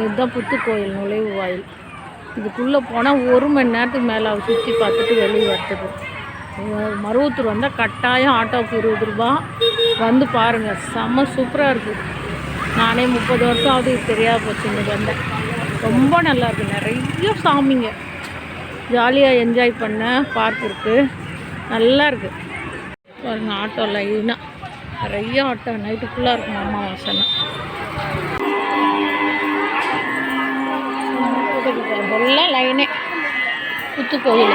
இதுதான் புத்துக்கோயில் நுழைவு வாயில். இதுக்குள்ளே போனால் 1 மணி நேரத்துக்கு மேலே சுற்றி பார்த்துட்டு வெளியே வரத்துக்கு. மருவத்தூர் வந்தால் கட்டாயம் ஆட்டோவுக்கு 20 ரூபா. வந்து பாருங்கள், செம்ம சூப்பராக இருக்குது. நானே 30 வருஷம் ஆகுது, தெரியாத போச்சு இங்கே வந்தேன். ரொம்ப நல்லாயிருக்கு. நிறைய சாமிங்க, ஜாலியாக என்ஜாய் பண்ண பார்க் இருக்குது, நல்லா இருக்குது. பாருங்கள், ஆட்டோ லைனாக நிறைய ஆட்டோ நைட்டு ஃபுல்லாக இருக்கும். அமாவாசைனா எல்லாம் லைனே புத்துக்கோயில்,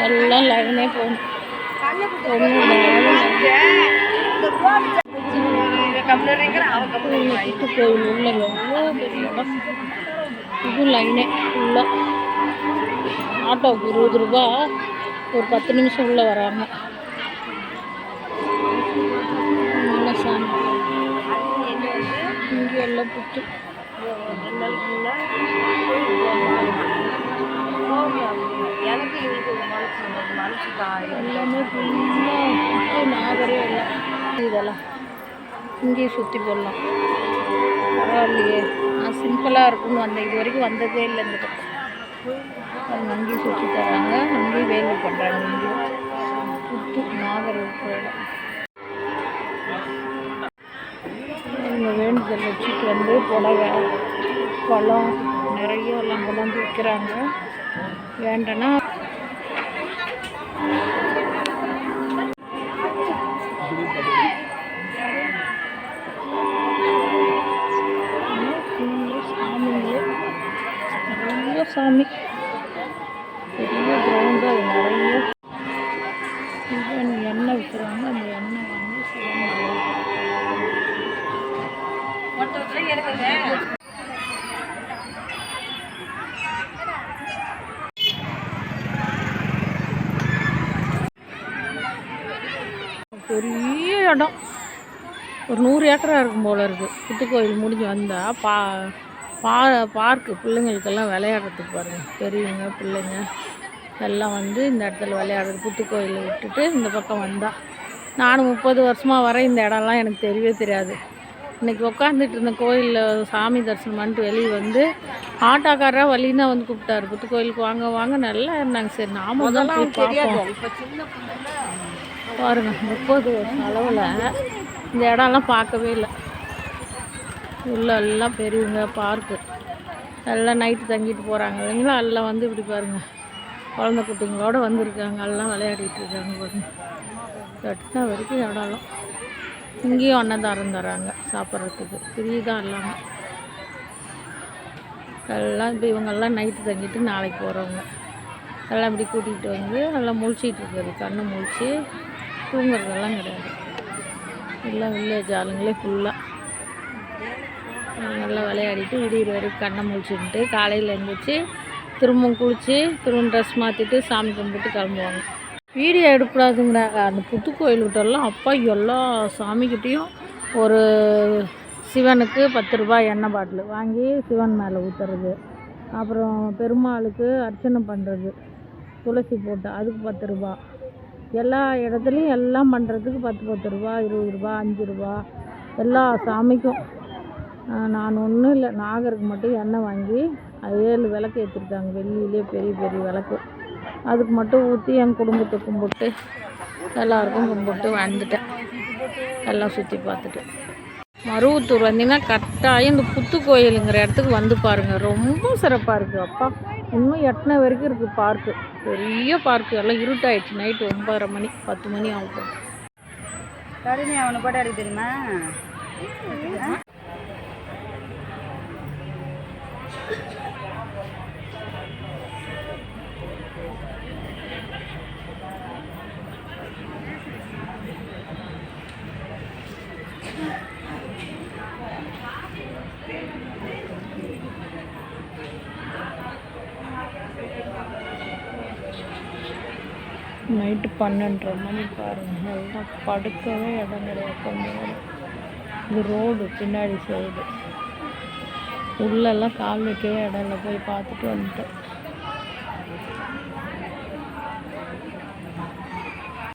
எல்லாம் லைனே போகணும். புத்துக்கோயில் உள்ள எவ்வளோ பெரிய இடம். இது லைனே ஃபுல்லாக. ஆட்டோவுக்கு 20 ரூபா. ஒரு 10 நிமிஷம் உள்ளே வராங்க. நல்ல சாமி. இங்கே எல்லாம் புத்து எல்லாமே ஃபுல்லாக நாகரே இல்லை. இதெல்லாம் இங்கேயும் சுற்றி போடலாம். பரவாயில்லையே, நான் சிம்பிளாக இருக்குன்னு வந்தேன். இது வரைக்கும் வந்ததே இல்லை இந்த பக்கம். அங்கேயும் சுற்றி தராங்க, அங்கேயும் வேலை பண்ணுறாங்க. இங்கேயும் புத்து நாகர் இருக்கிற இடம். இங்கே வேண்டுதல் வச்சுட்டு வந்து புடவை பழம் நிறைய எல்லாம் கொண்டாந்து விற்கிறாங்க. வேண்டனா நிறைய சாமி, பெரிய கிரவுண்டாக நிறைய எண்ணெய் விற்கிறாங்க. அந்த எண்ணெய் வாங்கி பெரிய இடம். ஒரு 100 ஏக்கரா இருக்கும் போல இருக்குது. புத்துக்கோயில் முடிஞ்சு வந்தால் பார்க்கு பிள்ளைங்களுக்கெல்லாம் விளையாடுறதுக்கு பாருங்கள். பெரியவங்க பிள்ளைங்க எல்லாம் வந்து இந்த இடத்துல விளையாடுறது. புத்துக்கோயிலை விட்டுட்டு இந்த பக்கம் வந்தால், நானும் 30 வருஷமாக வரேன். இந்த இடம்லாம் எனக்கு தெரியவே தெரியாது. இன்றைக்கி உட்காந்துட்டு இருந்த கோயிலில் சாமி தரிசனம் பண்ணிட்டு வெளியே வந்து ஆட்டோக்காரராக வழின்னா வந்து கூப்பிட்டாரு, புத்துக்கோயிலுக்கு வாங்க வாங்க. நல்லா இருந்தாங்க. சரி நாம தான் பார்ப்போம். பாருங்கள், 30 வருஷம் அளவில் இந்த இடம்லாம் பார்க்கவே இல்லை. உள்ள எல்லாம் பெரியவங்க பார்க்கு எல்லாம் நைட்டு தங்கிட்டு போகிறாங்க இல்லைங்களா. எல்லாம் வந்து இப்படி பாருங்கள், குழந்த குட்டிங்களோட வந்துருக்காங்க. எல்லாம் விளையாடிட்டு இருக்காங்க பாருங்கள். 8 வரைக்கும் இடம்லாம். இங்கேயும் அன்னதாரம் தராங்க சாப்பிட்றதுக்கு. ஃப்ரீ தான் எல்லாமே. எல்லாம் இப்போ இவங்கெல்லாம் நைட்டு தங்கிட்டு நாளைக்கு போகிறவங்க எல்லாம் இப்படி கூட்டிகிட்டு வந்து எல்லாம் முழிச்சிட்டு இருக்குது. கண்ணை முழிச்சு தூங்குறதெல்லாம் கிடையாது. எல்லாம் வில்லேஜ் ஆளுங்களே ஃபுல்லாக நல்லா விளையாடிட்டு விடிகிற வரைக்கும் கண்ணை முழிச்சுட்டு காலையில் எழுந்திரிச்சு திரும்பவும் குளித்து திரும்ப ட்ரெஸ் மாற்றிட்டு சாமி கும்பிட்டு கிளம்புவாங்க. வீடியோ எடுக்கூடாதுங்கிறாங்க. அந்த புத்துக்கோயில்கிட்டலாம் அப்பா எல்லா சாமிக்கிட்டேயும் ஒரு சிவனுக்கு 10 ரூபாய் எண்ணெய் பாட்டில் வாங்கி சிவன் மேலே ஊற்றுறது. அப்புறம் பெருமாளுக்கு அர்ச்சனை பண்ணுறது, துளசி போட்டு அதுக்கு 10 ரூபா. எல்லா இடத்துலையும் எல்லாம் பண்ணுறதுக்கு 10 ரூபா, 20 ரூபா, 5 ரூபா. எல்லா சாமிக்கும். நான் ஒன்றும் இல்லை, நாகருக்கு மட்டும் எண்ணெய் வாங்கி 7 விளக்கு ஏற்றிருக்காங்க. வெள்ளியிலே பெரிய பெரிய விளக்கு. அதுக்கு மட்டும் ஊற்றி என் குடும்பத்தை கும்பிட்டு எல்லாருக்கும் கும்பிட்டு வந்துட்டேன். எல்லாம் சுற்றி பார்த்துட்டு. மருவத்தூர் வந்தீங்கன்னா கட்டாயம் இந்த புத்துக்கோயிலுங்கிற இடத்துக்கு வந்து பாருங்கள். ரொம்ப சிறப்பாக இருக்குது. அப்பா இன்னும் 8 வரைக்கும் இருக்குது பார்க்கு. பெரிய பார்க்கு. எல்லாம் இருட்டாயிடுச்சு. நைட்டு 9:30 மணி 10 மணி ஆகும். கருணை அவனை பாட்டு அடிக்க தெரியுமா? நைட்டு 12:30 மணி பாருங்கள். எல்லாம் படுக்கவே இடம் கிடையாது. கொஞ்சம் நேரம் இது ரோடு பின்னாடி சைடு உள்ளெல்லாம் கால் வைக்கவே இடம் இல்லை. போய் பார்த்துட்டு வந்துட்டேன்.